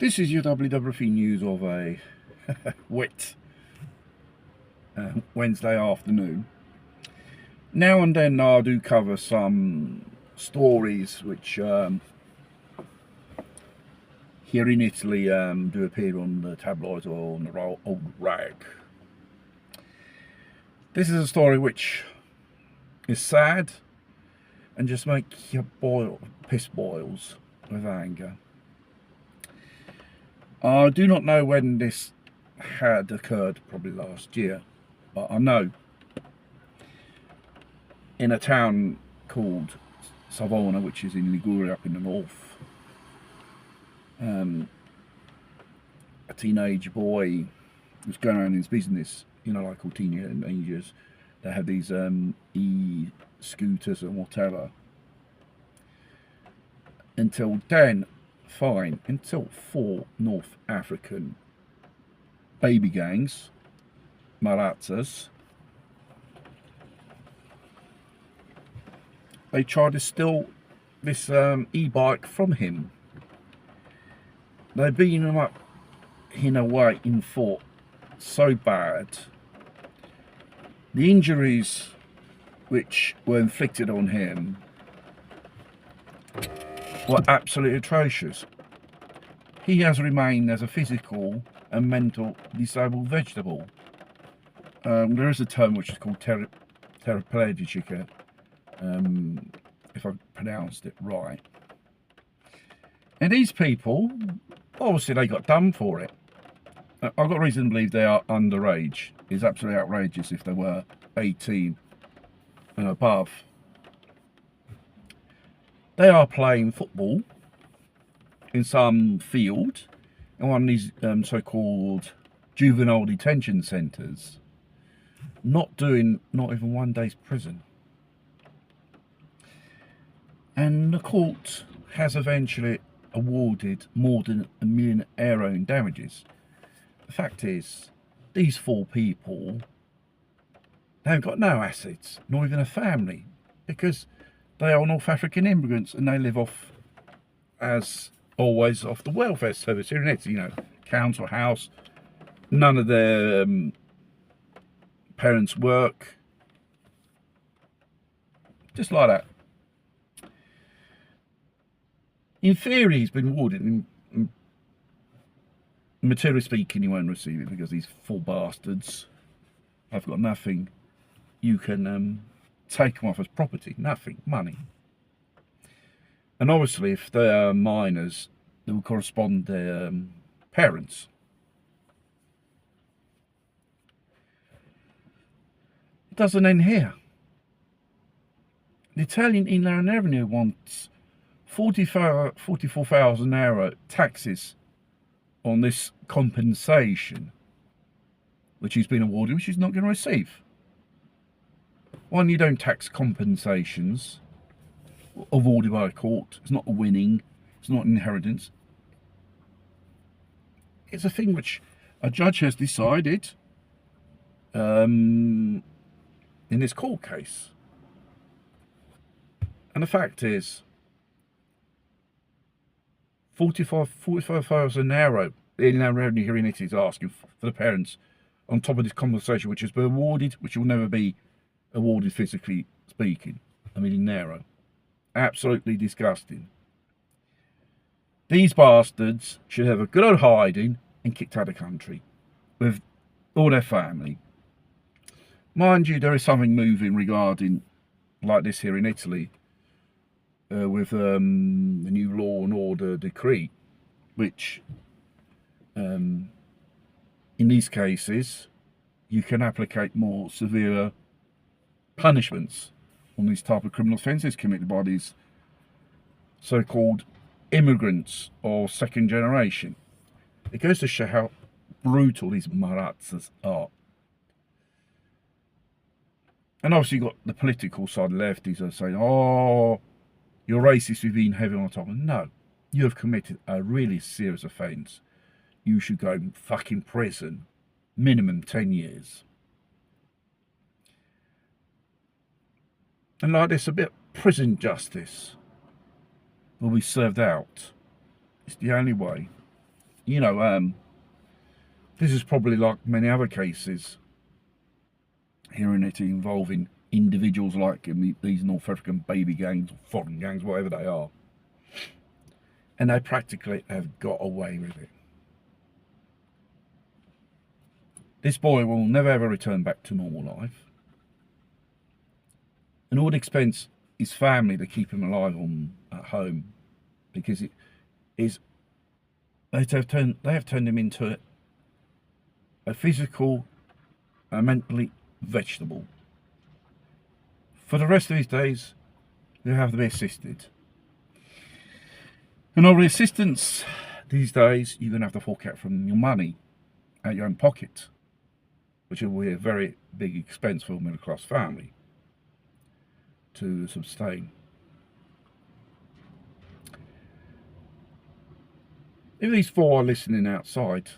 This is your WWF news of a wet Wednesday afternoon. Now and then I do cover some stories which here in Italy do appear on the tabloids or on the old rag. This is a story which is sad and just make you piss boils with anger. I do not know when this had occurred, probably last year, but I know in a town called Savona, which is in Liguria up in the north, a teenage boy was going around his business, like all teenagers, they have these e-scooters and whatever, until then until 4 North African baby gangs, marazzas, they tried to steal this e-bike from him. They beat him up in a way in thought so bad. The injuries which were inflicted on him were absolutely atrocious. He has remained as a physical and mental disabled vegetable. There is a term which is called paraplegic, if I pronounced it right. And these people, obviously they got done for it. I've got reason to believe they are underage. It's absolutely outrageous if they were 18 and above. They are playing football in some field in one of these so-called juvenile detention centres, not even 1 day's prison. And the court has eventually awarded more than €1 million in damages. The fact is, these 4 people, they've got no assets, nor even a family, because they are North African immigrants and they live off, as always, off the welfare service here in Italy, council house. None of their parents work. Just like that. In theory, he's been awarded. In materially speaking, he won't receive it because these 4 bastards have got nothing. You can take them off as property, nothing, money. And obviously, if they are minors, they will correspond to their parents. It doesn't end here. The Italian Inland Revenue wants €44,000 taxes on this compensation, which he's been awarded, which he's not going to receive. One, you don't tax compensations awarded by a court. It's not a winning, it's not an inheritance. It's a thing which a judge has decided in this court case. And the fact is, €45,000 the Inland Revenue here in Italy is asking for the parents on top of this compensation, which has been awarded, which will never be awarded physically speaking. Narrow. Absolutely disgusting. These bastards should have a good old hiding and kicked out of the country with all their family. Mind you, there is something moving regarding like this here in Italy with the new law and order decree, which in these cases you can applicate more severe punishments on these type of criminal offences committed by these so-called immigrants or second generation. It goes to show how brutal these marazzas are. And obviously you've got the political side, lefties are saying, oh, you're racist, you've been heavy on top. No, you have committed a really serious offence. You should go in fucking prison, minimum 10 years. And like this, a bit of prison justice will be served out. It's the only way. You know, this is probably like many other cases here in Italy involving individuals like these North African baby gangs, or foreign gangs, whatever they are. And they practically have got away with it. This boy will never ever return back to normal life. And all the expense his family to keep him alive at home, because it is they have turned him into a physical and mentally vegetable. For the rest of his days, he'll have to be assisted. And all the assistance these days, you're going to have to fork out from your money, out your own pocket, which will be a very big expense for a middle class family to sustain. If these four are listening outside,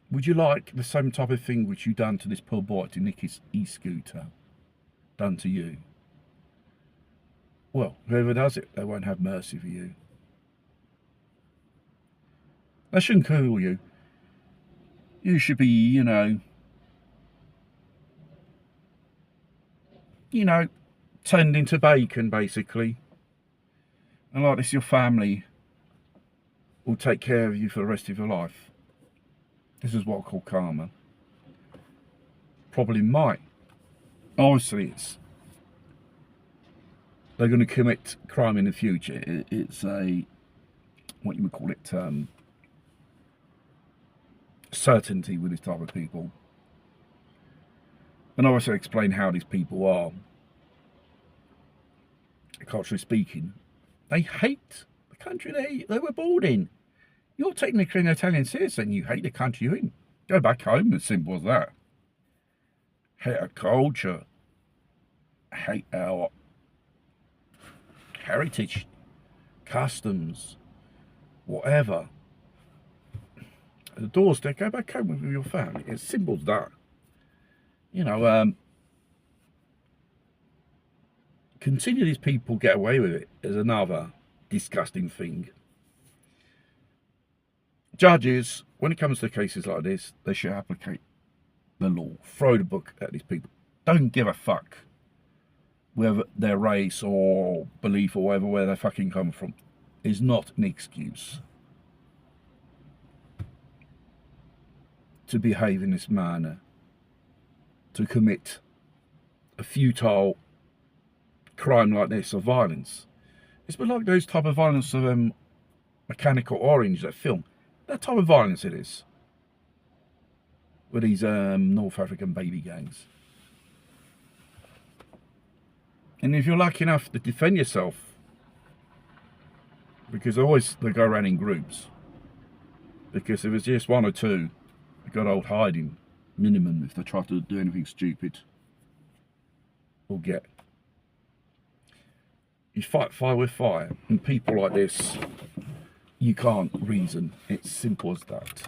would you like the same type of thing which you done to this poor boy to nick his e-scooter done to you? Well, whoever does it, they won't have mercy for you. They shouldn't kill you. You should be, you know, turned into bacon, basically. And like this, your family will take care of you for the rest of your life. This is what I call karma. Probably might. Obviously, they're going to commit crime in the future. It's a, what you would call it, certainty with this type of people. And obviously explain how these people are. Culturally speaking, they hate the country they were born in. You're technically an Italian citizen, you hate the country you're in. Go back home, as simple as that. Hate our culture, hate our heritage, customs, whatever. At the doorstep, go back home with your family. It's simple as that. You know, continue these people get away with it is another disgusting thing. Judges, when it comes to cases like this, they should applicate the law. Throw the book at these people. Don't give a fuck whether their race or belief or whatever, where they fucking come from, is not an excuse to behave in this manner, to commit a futile crime like this of violence. It's a bit like those type of violence of Mechanical Orange, that film. That type of violence it is. With these North African baby gangs. And if you're lucky enough to defend yourself, because they go around in groups. Because if it's just one or two, they got old hiding minimum if they try to do anything stupid or get. You fight fire with fire, and people like this, you can't reason. It's simple as that.